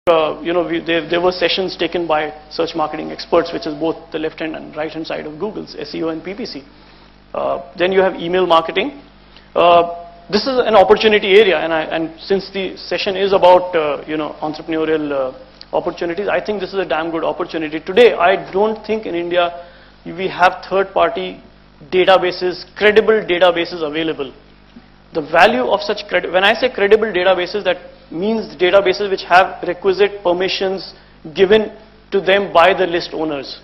there were sessions taken by search marketing experts, which is both the left hand and right hand side of Google's SEO and PPC. Then you have email marketing. This is an opportunity area, and since the session is about entrepreneurial opportunities, I think this is a damn good opportunity. Today, I don't think in India we have third-party databases, credible databases available. The value of such when I say credible databases, that means databases which have requisite permissions given to them by the list owners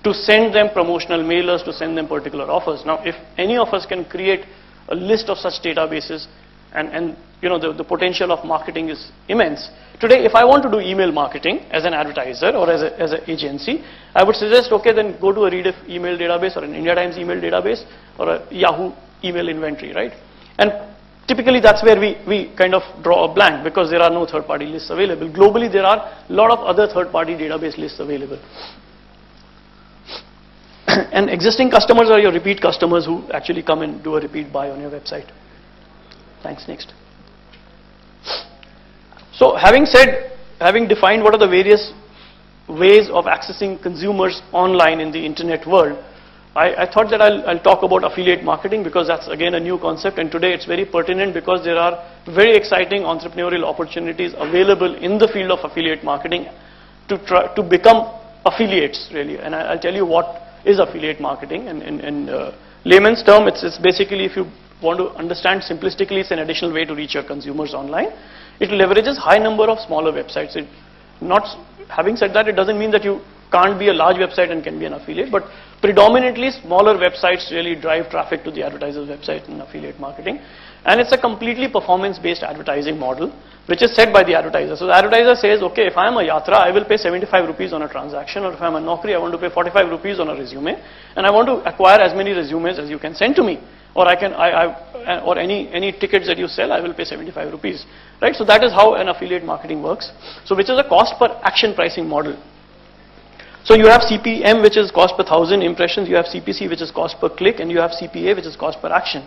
to send them promotional mailers, to send them particular offers. Now, if any of us can create a list of such databases, and the potential of marketing is immense. Today, if I want to do email marketing as an advertiser or as an agency, I would suggest, okay, then go to a Rediff email database or an India Times email database or a Yahoo email inventory, right? And typically that's where we kind of draw a blank, because there are no third-party lists available. Globally, there are a lot of other third-party database lists available. And existing customers are your repeat customers who actually come and do a repeat buy on your website. Thanks, next. So having defined what are the various ways of accessing consumers online in the internet world, I thought that I'll talk about affiliate marketing, because that's again a new concept, and today it's very pertinent because there are very exciting entrepreneurial opportunities available in the field of affiliate marketing to become affiliates, really. And I'll tell you what is affiliate marketing. And in layman's term, it's basically, if you want to understand simplistically, it's an additional way to reach your consumers online. It leverages high number of smaller websites. Having said that, it doesn't mean that you can't be a large website and can be an affiliate, but predominantly smaller websites really drive traffic to the advertiser's website in affiliate marketing. And it's a completely performance-based advertising model, which is set by the advertiser. So the advertiser says, okay, if I am a Yatra, I will pay 75 rupees on a transaction, or if I am a Naukri, I want to pay 45 rupees on a resume, and I want to acquire as many resumes as you can send to me, or or any tickets that you sell, I will pay 75 rupees, right? So that is how an affiliate marketing works. So which is a cost per action pricing model. So you have CPM, which is cost per 1,000 impressions, you have CPC, which is cost per click, and you have CPA, which is cost per action.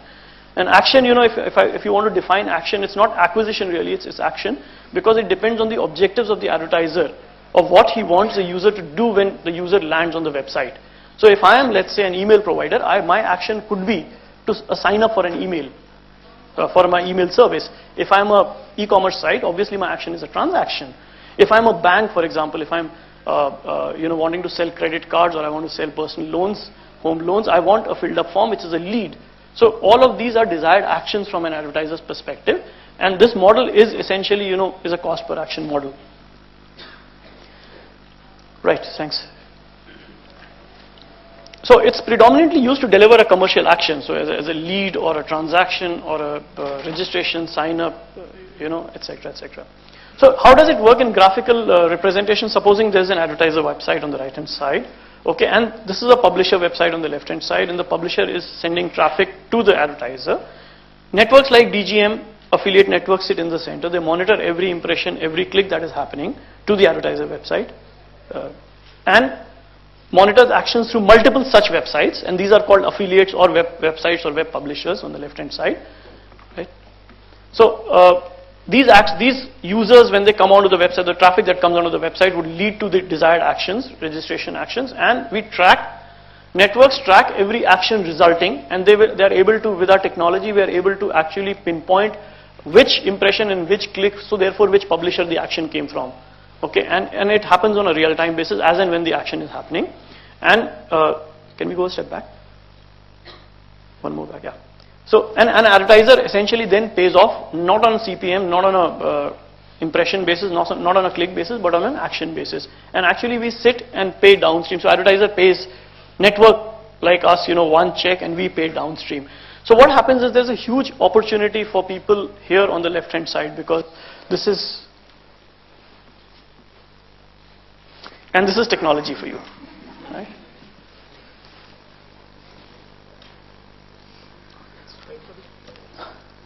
And action, if you want to define action, it's not acquisition really, it's action, because it depends on the objectives of the advertiser, of what he wants the user to do when the user lands on the website. So if I am, let's say, an email provider, my action could be to sign up for an email, for my email service. If I'm a e-commerce site, obviously my action is a transaction. If I'm a bank, for example, if I'm wanting to sell credit cards, or I want to sell personal loans, home loans, I want a filled up form, which is a lead. So all of these are desired actions from an advertiser's perspective, and this model is essentially, is a cost per action model. Right, thanks. So it's predominantly used to deliver a commercial action, so as a lead or a transaction or a registration, sign up, etc., etc. So how does it work in graphical representation? Supposing there's an advertiser website on the right hand side, okay, and this is a publisher website on the left hand side, and the publisher is sending traffic to the advertiser. Networks like DGM, affiliate networks, sit in the center. They monitor every impression, every click that is happening to the advertiser website, and monitors actions through multiple such websites, and these are called affiliates or websites or web publishers on the left hand side, right? So these users, when they come onto the website, the traffic that comes onto the website would lead to the desired actions, registration actions, and networks track every action resulting, and they are able to, with our technology, we are able to actually pinpoint which impression and which click, so therefore which publisher the action came from. Okay, and it happens on a real-time basis as and when the action is happening. And can we go a step back? One more back, yeah. So an advertiser essentially then pays off not on CPM, not on a impression basis, not on a click basis, but on an action basis. And actually we sit and pay downstream. So advertiser pays network like us, one check, and we pay downstream. So what happens is there's a huge opportunity for people here on the left-hand side, because this is technology for you, right?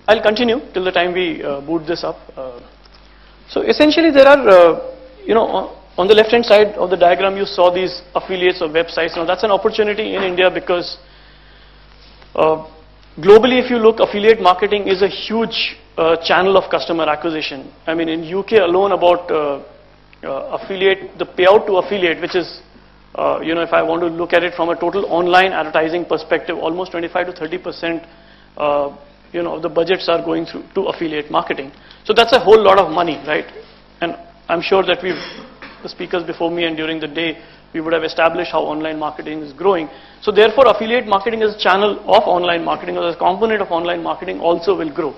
I'll continue till the time we boot this up. So essentially there are, on the left hand side of the diagram you saw these affiliates of websites. Now that's an opportunity in India, because globally if you look, affiliate marketing is a huge channel of customer acquisition. I mean, in UK alone, about affiliate, the payout to affiliate, which is, if I want to look at it from a total online advertising perspective, almost 25 to 30%, of the budgets are going through to affiliate marketing. So that's a whole lot of money, right? And I'm sure that the speakers before me and during the day, we would have established how online marketing is growing. So therefore, affiliate marketing as a channel of online marketing, or as a component of online marketing, also will grow,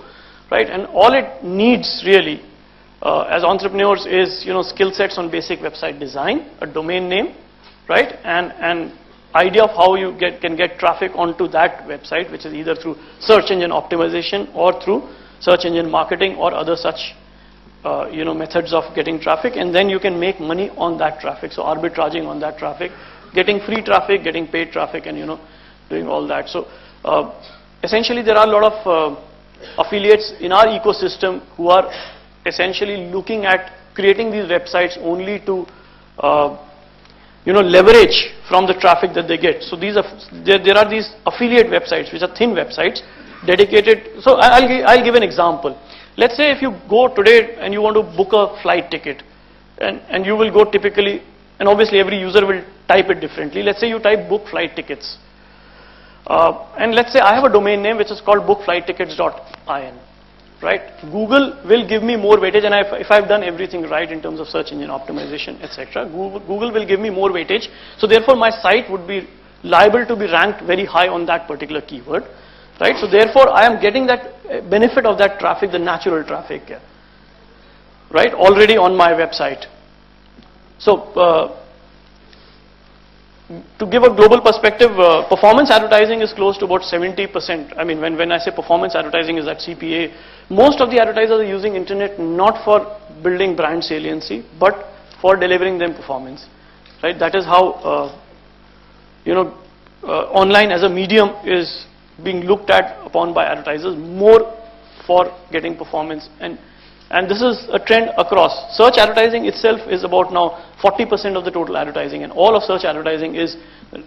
right? And all it needs really, as entrepreneurs, is skill sets on basic website design, a domain name, right, and idea of how you can get traffic onto that website, which is either through search engine optimization or through search engine marketing or other such methods of getting traffic, and then you can make money on that traffic. So arbitraging on that traffic, getting free traffic, getting paid traffic, and doing all that. So essentially, there are a lot of affiliates in our ecosystem who are essentially looking at creating these websites only to leverage from the traffic that they get. So there are these affiliate websites, which are thin websites dedicated. So I'll give an example. Let's say if you go today and you want to book a flight ticket, and you will go typically, and obviously every user will type it differently. Let's say you type book flight tickets. And let's say I have a domain name which is called bookflighttickets.in. Right? Google will give me more weightage, and if I've done everything right in terms of search engine optimization, etc., Google will give me more weightage. So therefore, my site would be liable to be ranked very high on that particular keyword. Right? So therefore, I am getting that benefit of that traffic, the natural traffic, right, already on my website. So to give a global perspective, performance advertising is close to about 70%. I mean, when I say performance advertising is at CPA, most of the advertisers are using internet not for building brand saliency, but for delivering them performance. Right? That is how online as a medium is being looked at upon by advertisers more for getting performance, and this is a trend across. Search advertising itself is about now 40% of the total advertising, and all of search advertising is,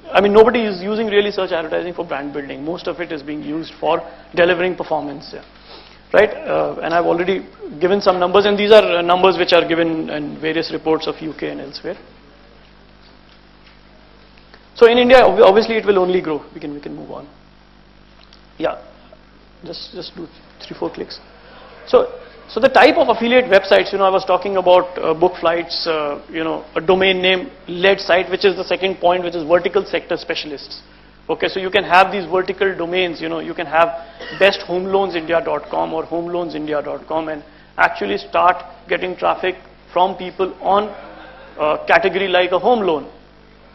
I mean, nobody is using really search advertising for brand building. Most of it is being used for delivering performance, right? And I've already given some numbers, and these are numbers which are given in various reports of UK and elsewhere. So in India, obviously it will only grow. We can move on. Yeah, just do 3-4 clicks. So the type of affiliate websites, I was talking about book flights, a domain name led site, which is the second point, which is vertical sector specialists. Okay, so you can have these vertical domains, you can have besthomeloansindia.com or homeloansindia.com and actually start getting traffic from people on a category like a home loan.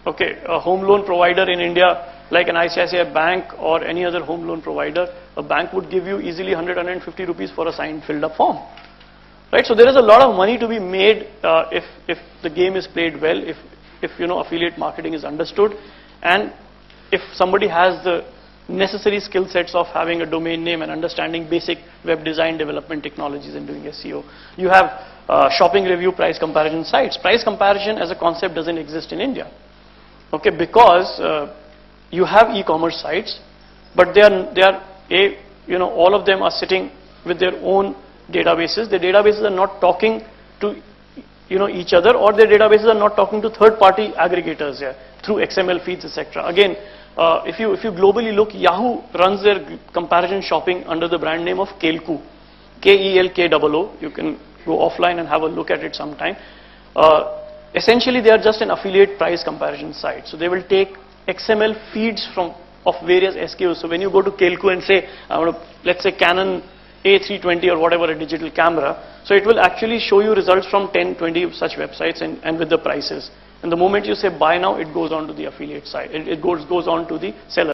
Okay, a home loan provider in India, like an ICICI Bank or any other home loan provider, a bank would give you easily 100-150 rupees for a signed filled up form. Right? So there is a lot of money to be made if the game is played well, if affiliate marketing is understood, and if somebody has the necessary skill sets of having a domain name and understanding basic web design development technologies and doing SEO. You have shopping review price comparison sites. Price comparison as a concept doesn't exist in India. Okay, because you have e-commerce sites, but they are all of them are sitting with their own databases. The databases are not talking to each other, or their databases are not talking to third-party aggregators through XML feeds, etc. Again, if you globally look, Yahoo runs their comparison shopping under the brand name of Kelkoo, Kelkoo. You can go offline and have a look at it sometime. Essentially, they are just an affiliate price comparison site. So they will take XML feeds of various SKUs. So when you go to Kelkoo and say, I want to, let's say Canon A320 or whatever, a digital camera, so it will actually show you results from 10, 20 such websites and with the prices. And the moment you say buy now, it goes on to the affiliate site. It goes on to the seller.